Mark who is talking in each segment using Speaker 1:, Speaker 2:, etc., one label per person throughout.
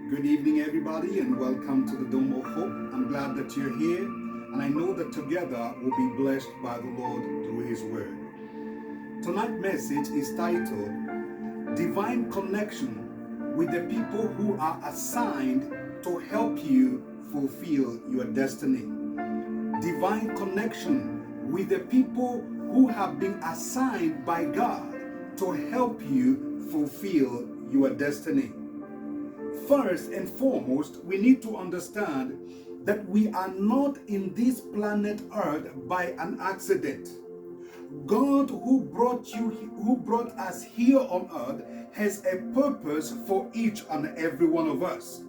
Speaker 1: Good evening, everybody, and welcome to the Dome of Hope. I'm glad that you're here, and I know that together we'll be blessed by the Lord through His Word. Tonight's message is titled Divine Connection with the people who are assigned to help you fulfill your destiny. Divine connection with the people who have been assigned by God to help you fulfill your destiny. First and foremost, we need to understand that we are not in this planet Earth by an accident. God who brought us here on earth has a purpose for each and every one of us.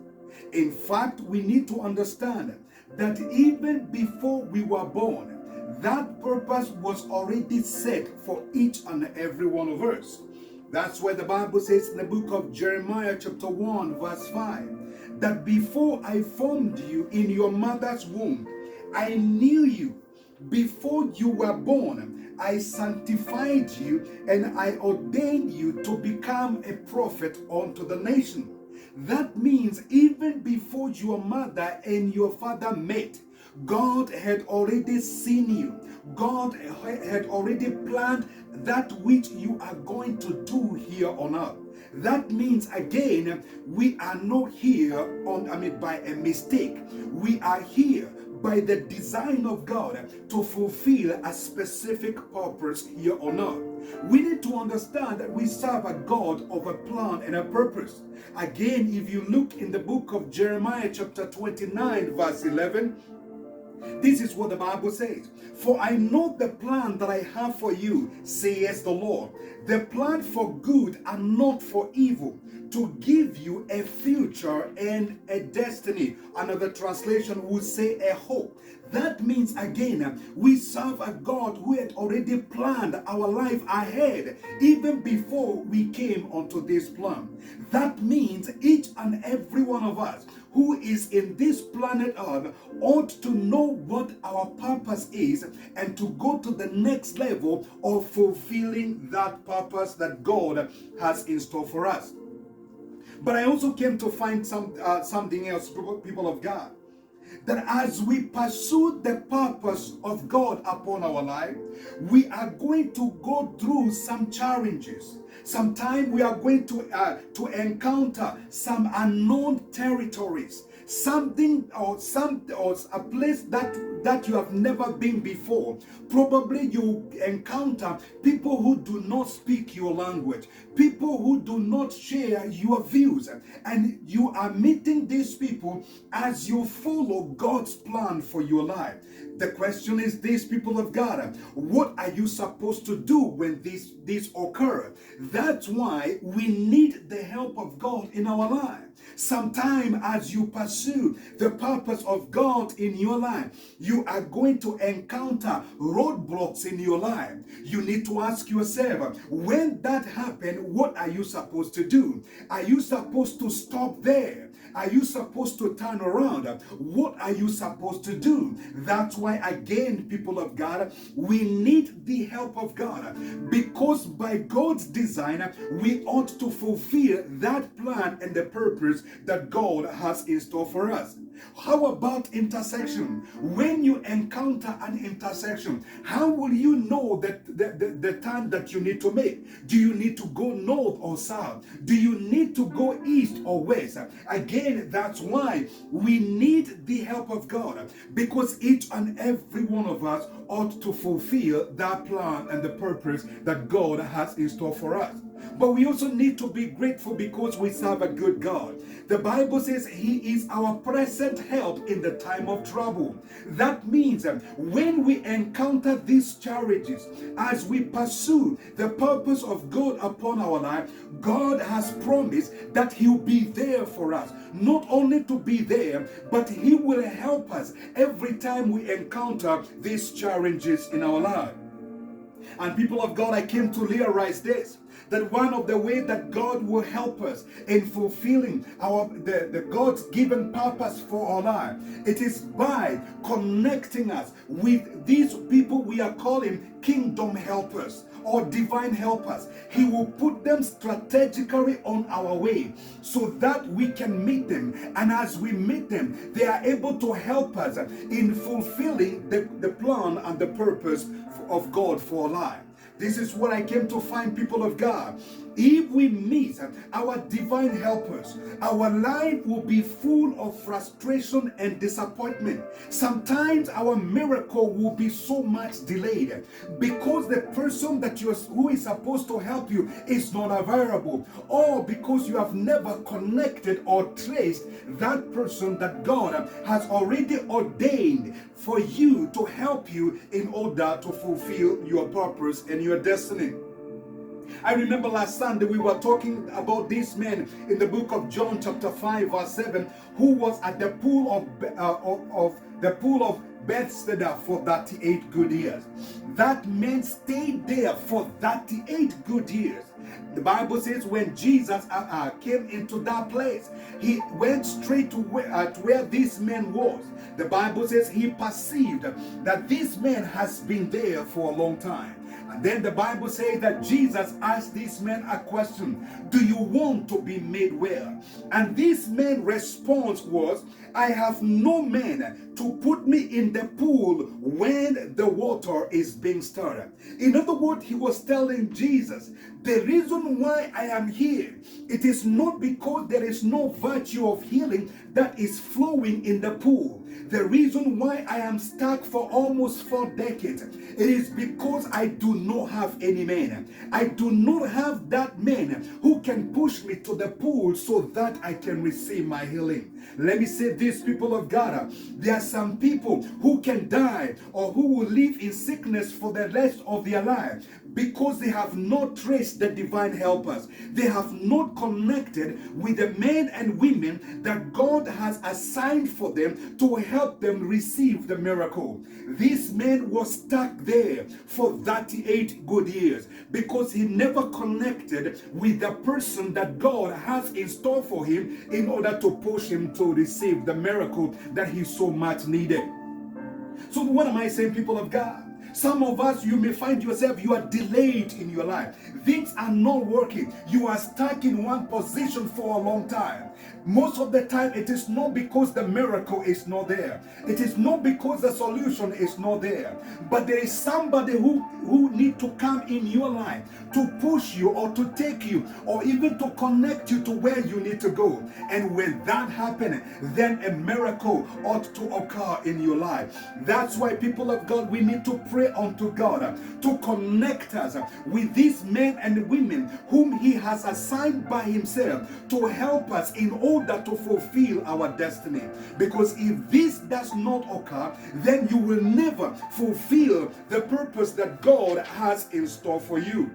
Speaker 1: In fact, we need to understand that even before we were born, that purpose was already set for each and every one of us. That's why the Bible says in the book of Jeremiah chapter 1 verse 5, that before I formed you in your mother's womb, I knew you. Before you were born, I sanctified you and I ordained you to become a prophet unto the nation. That means even before your mother and your father met, God had already seen you. God had already planned that which you are going to do here on earth. That means again, we are not here by a mistake. We are here by the design of God to fulfill a specific purpose here on earth. We need to understand that we serve a God of a plan and a purpose. Again, if you look in the book of Jeremiah chapter 29 verse 11, this is what the Bible says. For I know the plan that I have for you, says the Lord. The plan for good and not for evil, to give you a future and a destiny. Another translation would say a hope. That means again, we serve a God who had already planned our life ahead, even before we came onto this plan. That means each and every one of us who is in this planet Earth ought to know what our purpose is and to go to the next level of fulfilling that purpose that God has in store for us. But I also came to find something else, people of God, that as we pursue the purpose of God upon our life, we are going to go through some challenges. Sometimes we are going to encounter some unknown territories, something or a place that you have never been before. Probably you encounter people who do not speak your language, people who do not share your views, and you are meeting these people as you follow God's plan for your life. The question is this, people of God, what are you supposed to do when this occur? That's why we need the help of God in our life. Sometime as you pursue the purpose of God in your life, you are going to encounter roadblocks in your life. You need to ask yourself, when that happens, what are you supposed to do? Are you supposed to stop there? Are you supposed to turn around? What are you supposed to do? That's why, again, people of God, we need the help of God, because by God's design, we ought to fulfill that plan and the purpose that God has in store for us. How about intersection? When you encounter an intersection, how will you know that the turn that you need to make? Do you need to go north or south? Do you need to go east or west? Again, that's why we need the help of God, because each and every one of us ought to fulfill that plan and the purpose that God has in store for us. But we also need to be grateful because we serve a good God. The Bible says He is our present help in the time of trouble. That means when we encounter these challenges, as we pursue the purpose of God upon our life, God has promised that He'll be there for us. Not only to be there, but He will help us every time we encounter these challenges in our life. And people of God, I came to realize this, that one of the ways that God will help us in fulfilling the God's given purpose for our life, it is by connecting us with these people we are calling kingdom helpers or divine helpers. He will put them strategically on our way so that we can meet them. And as we meet them, they are able to help us in fulfilling the plan and the purpose of God for our life. This is what I came to find, people of God. If we miss our divine helpers, our life will be full of frustration and disappointment. Sometimes our miracle will be so much delayed because the person who is supposed to help you is not available, or because you have never connected or traced that person that God has already ordained for you to help you in order to fulfill your purpose and your destiny. I remember last Sunday we were talking about this man in the book of John chapter 5 verse 7 who was at the pool of Bethesda for 38 good years. That man stayed there for 38 good years. The Bible says when Jesus came into that place, he went straight to where this man was. The Bible says he perceived that this man has been there for a long time. And then the Bible says that Jesus asked this man a question: do you want to be made well? And this man's response was, I have no man to put me in the pool when the water is being stirred. In other words, he was telling Jesus, the reason why I am here, it is not because there is no virtue of healing that is flowing in the pool. The reason why I am stuck for almost 4 decades, it is because I do not have any man. I do not have that man who can push me to the pool so that I can receive my healing. Let me say this, people of God, there are some people who can die or who will live in sickness for the rest of their life because they have not traced the divine helpers. They have not connected with the men and women that God has assigned for them to help them receive the miracle. This man was stuck there for 38 good years because he never connected with the person that God has in store for him in order to push him to receive the miracle that he so much needed. So what am I saying, people of God? Some of us, you may find yourself, you are delayed in your life. Things are not working. You are stuck in one position for a long time. Most of the time, it is not because the miracle is not there. It is not because the solution is not there. But there is somebody who need to come in your life to push you or to take you or even to connect you to where you need to go. And when that happens, then a miracle ought to occur in your life. That's why, people of God, we need to pray unto God to connect us with these men and women whom he has assigned by himself to help us in order to fulfill our destiny. Because if this does not occur, then you will never fulfill the purpose that God has in store for you.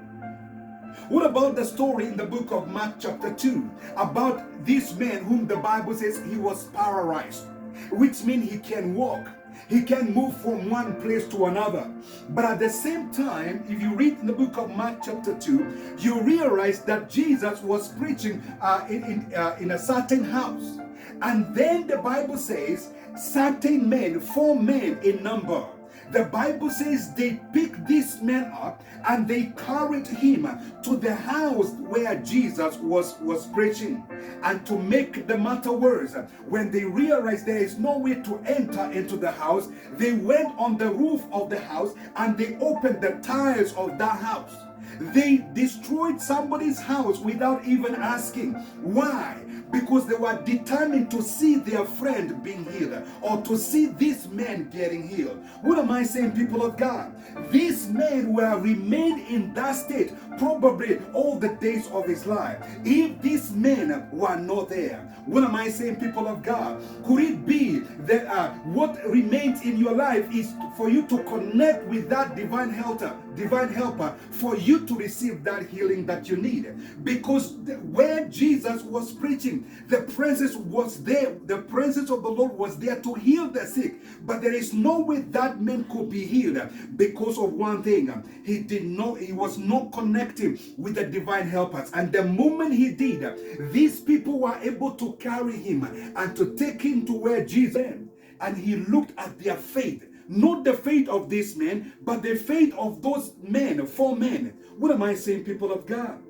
Speaker 1: What about the story in the book of Mark chapter 2 about this man whom the Bible says he was paralyzed, which means he can walk. He can move from one place to another. But at the same time, if you read in the book of Mark chapter 2, you realize that Jesus was preaching in a certain house. And then the Bible says, certain men, 4 men in number, the Bible says they picked this man up and they carried him to the house where Jesus was preaching. And to make the matter worse, when they realized there is no way to enter into the house, they went on the roof of the house and they opened the tiles of that house. They destroyed somebody's house without even asking. Why? Because they were determined to see their friend being healed or to see this man getting healed. What am I saying, people of God? These men will remain in that state probably all the days of his life if these men were not there. What am I saying, people of God? Could it be that what remains in your life is for you to connect with that divine helper for you to receive that healing that you need? Because where Jesus was preaching, healing. The presence was there. The presence of the Lord was there to heal the sick. But there is no way that man could be healed because of one thing. He was not connecting with the divine helpers. And the moment he did, these people were able to carry him and to take him to where Jesus is. And he looked at their faith. Not the faith of this man, but the faith of those men, 4 men. What am I saying, people of God?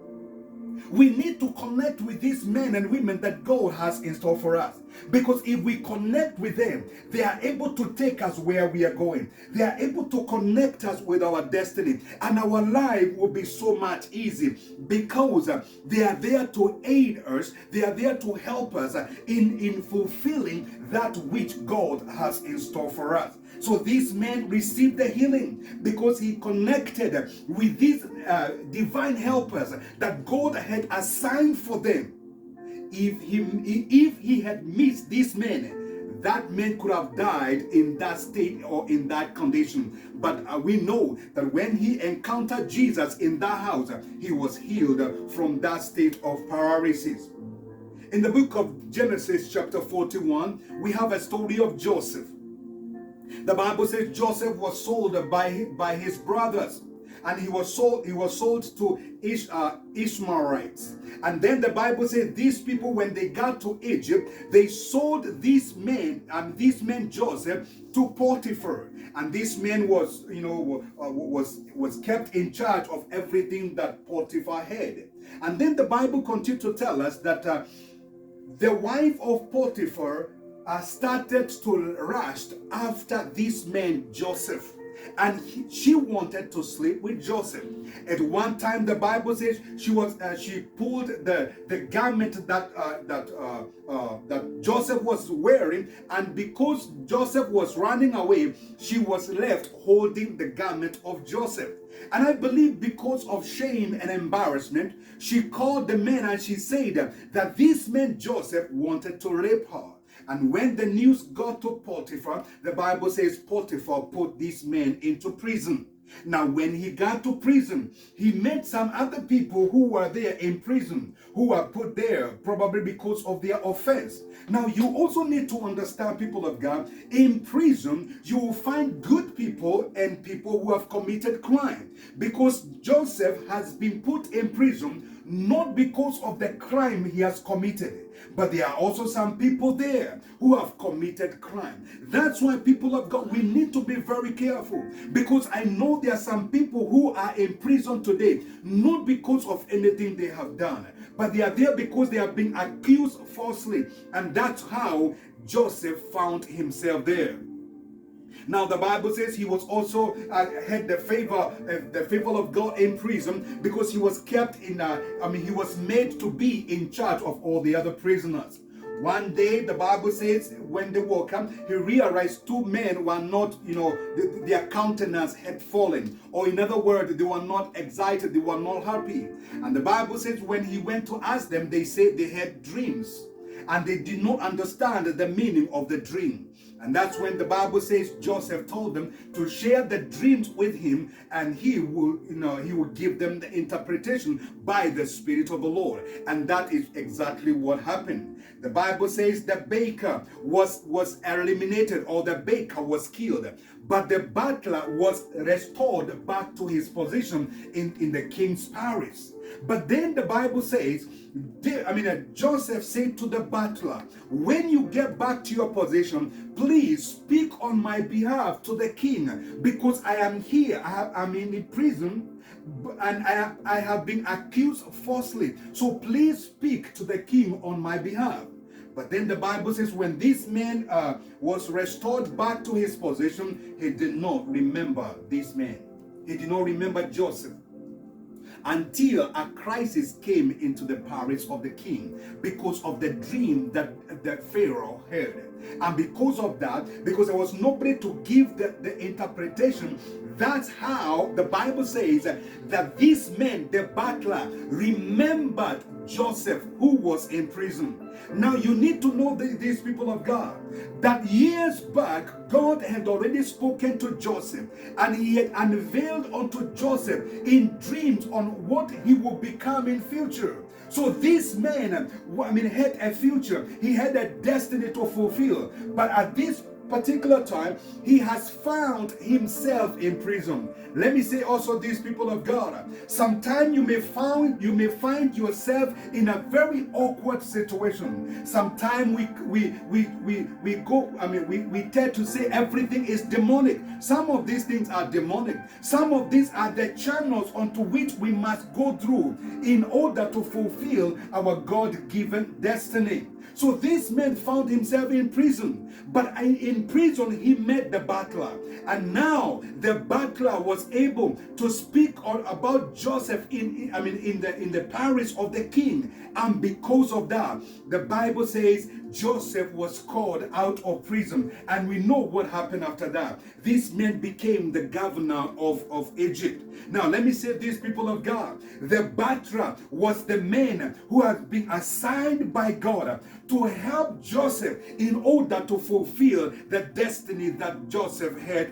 Speaker 1: We need to connect with these men and women that God has in store for us. Because if we connect with them, they are able to take us where we are going. They are able to connect us with our destiny. And our life will be so much easy because they are there to aid us. They are there to help us in fulfilling that which God has in store for us. So this man received the healing because he connected with these divine helpers that God had assigned for them. If he had missed this man, that man could have died in that state or in that condition. But we know that when he encountered Jesus in that house, he was healed from that state of paralysis. In the book of Genesis chapter 41, we have a story of Joseph. The Bible says Joseph was sold by his brothers, and he was sold to Ishmaelites. And then the Bible says these people, when they got to Egypt, they sold this man Joseph to Potiphar. And this man was kept in charge of everything that Potiphar had. And then the Bible continued to tell us that the wife of Potiphar started to lust after this man Joseph, and she wanted to sleep with Joseph. At one time, the Bible says she pulled the garment that Joseph was wearing, and because Joseph was running away, she was left holding the garment of Joseph. And I believe because of shame and embarrassment, she called the man and she said that this man Joseph wanted to rape her. And when the news got to Potiphar, the Bible says Potiphar put this man into prison. Now, when he got to prison, he met some other people who were there in prison, who were put there probably because of their offense. Now, you also need to understand, people of God, in prison, you will find good people and people who have committed crime. Because Joseph has been put in prison not because of the crime he has committed, but there are also some people there who have committed crime. That's why, people of God, we need to be very careful, because I know there are some people who are in prison today not because of anything they have done, but they are there because they have been accused falsely, and that's how Joseph found himself there. Now the Bible says he was also had the favor of God in prison, because he was kept in he was made to be in charge of all the other prisoners. One day, the Bible says, when they woke up, he realized 2 men were not, their countenance had fallen. Or in other words, they were not excited, they were not happy. And the Bible says when he went to ask them, they said they had dreams. And they did not understand the meaning of the dream. And that's when the Bible says Joseph told them to share the dreams with him, and he will give them the interpretation by the Spirit of the Lord. And that is exactly what happened. The Bible says the baker was eliminated, or the baker was killed, but the butler was restored back to his position in the king's palace. But then the Bible says, Joseph said to the butler, when you get back to your position, please speak on my behalf to the king, because I am here. I'm in the prison, and I have been accused falsely. So please speak to the king on my behalf. But then the Bible says when this man was restored back to his position, he did not remember this man. He did not remember Joseph, until a crisis came into the palace of the king because of the dream that Pharaoh had. And because of that, because there was nobody to give the interpretation, that's how the Bible says that this man, the butler, remembered Joseph, who was in prison. Now you need to know these people of God, that years back God had already spoken to Joseph, and he had unveiled unto Joseph in dreams on what he would become in future. So this man, had a future. He had a destiny to fulfill. But at this particular time, he has found himself in prison. Let me say also this, people of God, sometimes you may find yourself in a very awkward situation. Sometimes we tend to say everything is demonic. Some of these things are demonic. Some of these are the channels onto which we must go through in order to fulfill our God-given destiny. So this man found himself in prison, but in prison he met the butler, and now the butler was able to speak about Joseph in the parish of the king, and because of that, the Bible says Joseph was called out of prison, and we know what happened after that. This man became the governor of Egypt. Now let me say this, people of God, the butler was the man who had been assigned by God to help Joseph in order to fulfill the destiny that Joseph had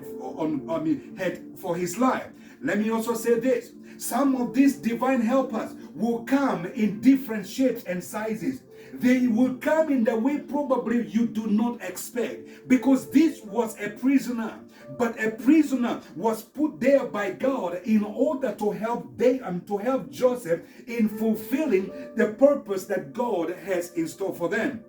Speaker 1: for his life. Let me also say this. Some of these divine helpers will come in different shapes and sizes. They will come in the way probably you do not expect, because this was a prisoner. But a prisoner was put there by God in order to help Joseph in fulfilling the purpose that God has in store for them.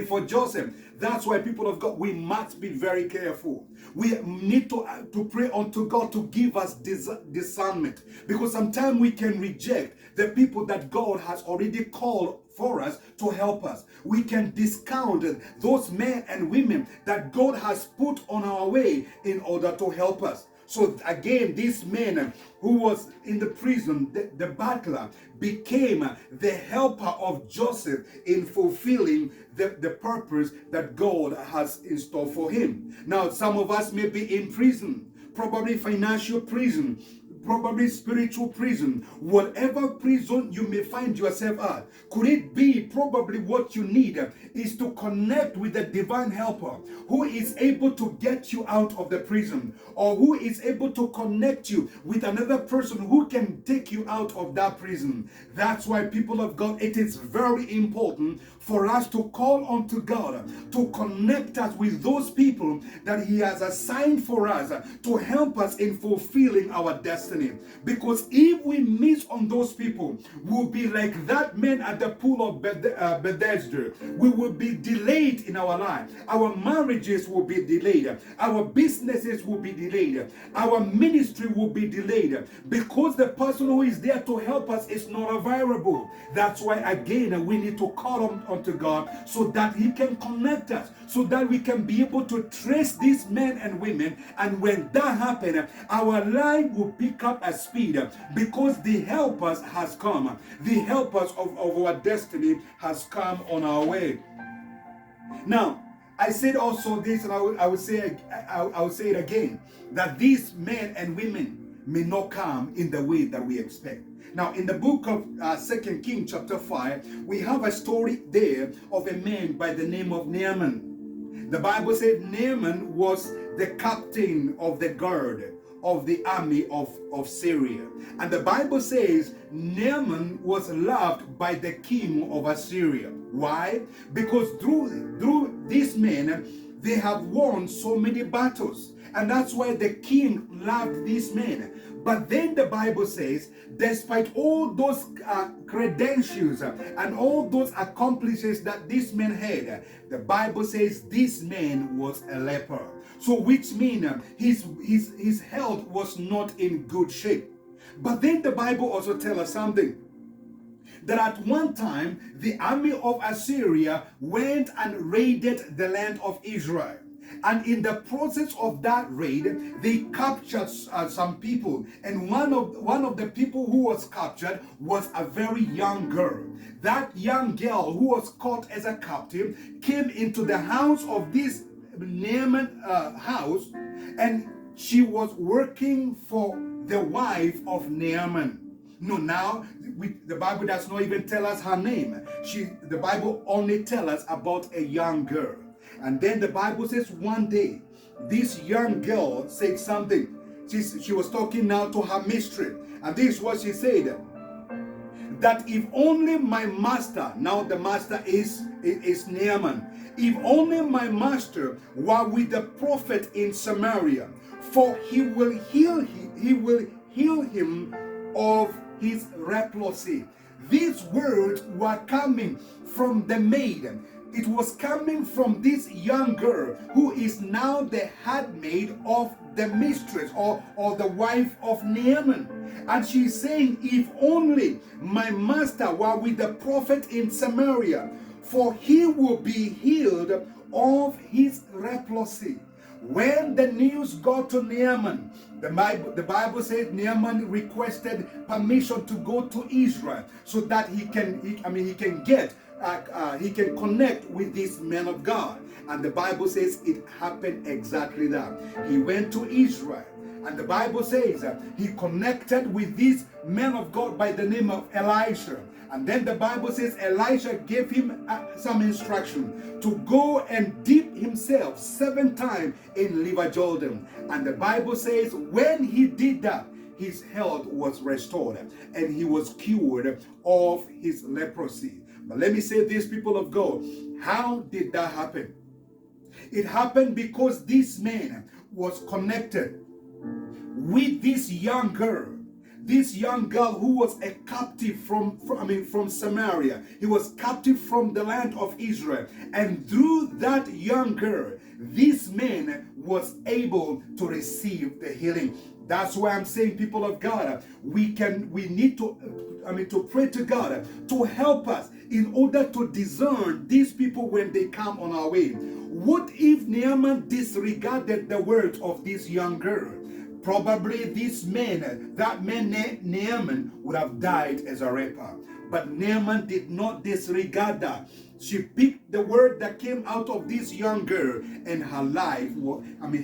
Speaker 1: For Joseph. That's why, people of God, we must be very careful. We need to pray unto God to give us discernment, because sometimes we can reject the people that God has already called for us to help us. We can discount those men and women that God has put on our way in order to help us. So again, this man who was in the prison, the butler, became the helper of Joseph in fulfilling the purpose that God has in store for him. Now, some of us may be in prison, probably financial prison, probably spiritual prison, whatever prison you may find yourself at. Could it be probably what you need is to connect with the divine helper who is able to get you out of the prison, or who is able to connect you with another person who can take you out of that prison? That's why, people of God, it is very important for us to call unto God to connect us with those people that He has assigned for us to help us in fulfilling our destiny. Because if we miss on those people, we'll be like that man at the pool of Bethesda. We will be delayed in our life. Our marriages will be delayed. Our businesses will be delayed. Our ministry will be delayed, because the person who is there to help us is not available. That's why, again, we need to call unto God so that He can connect us, so that we can be able to trace these men and women. And when that happens, our life will pick up a speed, because the helpers has come. The helpers of our destiny has come on our way. Now, I said also this, and I will say it again, that these men and women may not come in the way that we expect. Now, in the book of 2 Kings chapter 5, we have a story there of a man by the name of Naaman. The Bible said Naaman was the captain of the guard of the army of Syria. And the Bible says Naaman was loved by the king of Assyria. Why? Because through these men, they have won so many battles. And that's why the king loved these men. But then the Bible says, despite all those credentials and all those accomplishments that this man had, the Bible says this man was a leper. So which means his health was not in good shape. But then the Bible also tells us something, that at one time the army of Assyria went and raided the land of Israel. And in the process of that raid, they captured some people. And one of the people who was captured was a very young girl. That young girl, who was caught as a captive, came into the house of this Naaman house, and she was working for the wife of Naaman. No, now the Bible does not even tell us her name. The Bible only tells us about a young girl. And then the Bible says one day, this young girl said something. She was talking now to her mistress. And this is what she said. that if only my master, now the master is Naaman, if only my master were with the prophet in Samaria, for he will heal him of his leprosy. These words were coming from the maiden. It was coming from this young girl who is now the handmaid of the mistress or the wife of Naaman. And she's saying, if only my master were with the prophet in Samaria, for he will be healed of his leprosy. When the news got to Naaman, the Bible says Naaman requested permission to go to Israel so that he can connect with this man of God. And the Bible says it happened exactly that. He went to Israel, and the Bible says he connected with this man of God by the name of Elisha. And then the Bible says Elisha gave him some instruction to go and dip himself 7 times in River Jordan. And the Bible says when he did that, his health was restored and he was cured of his leprosy. But let me say this, people of God, how did that happen? It happened because this man was connected with this young girl who was a captive from Samaria. He was captive from the land of Israel. And through that young girl, this man was able to receive the healing. That's why I'm saying, people of God, we need to pray to God to help us in order to discern these people when they come on our way. What if Naaman disregarded the words of this young girl? Probably that man Naaman would have died as a leper. But Naaman did not disregard that. She picked the word that came out of this young girl, and her life,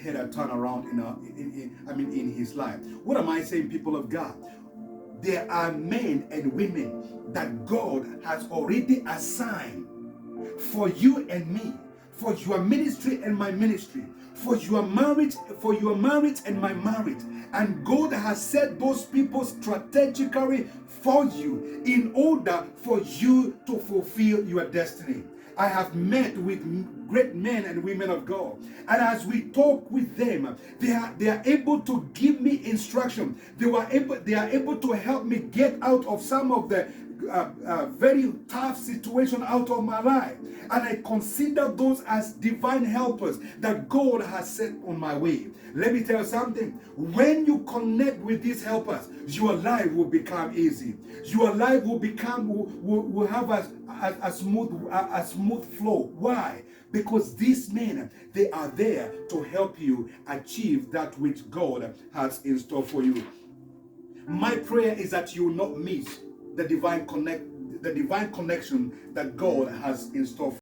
Speaker 1: had a turnaround in his life. What am I saying, people of God? There are men and women that God has already assigned for you and me, for your ministry and my ministry, for your marriage and my marriage. And God has set those people strategically for you in order for you to fulfill your destiny. I have met with great men and women of God, and as we talk with them, they are able to give me instruction. They are able to help me get out of some of the very tough situation out of my life, and I consider those as divine helpers that God has set on my way. Let me tell you something. When you connect with these helpers, your life will become easy. Your life will have a smooth flow. Why? Because these men, they are there to help you achieve that which God has in store for you. My prayer is that you will not miss the divine connection that God has in store for you.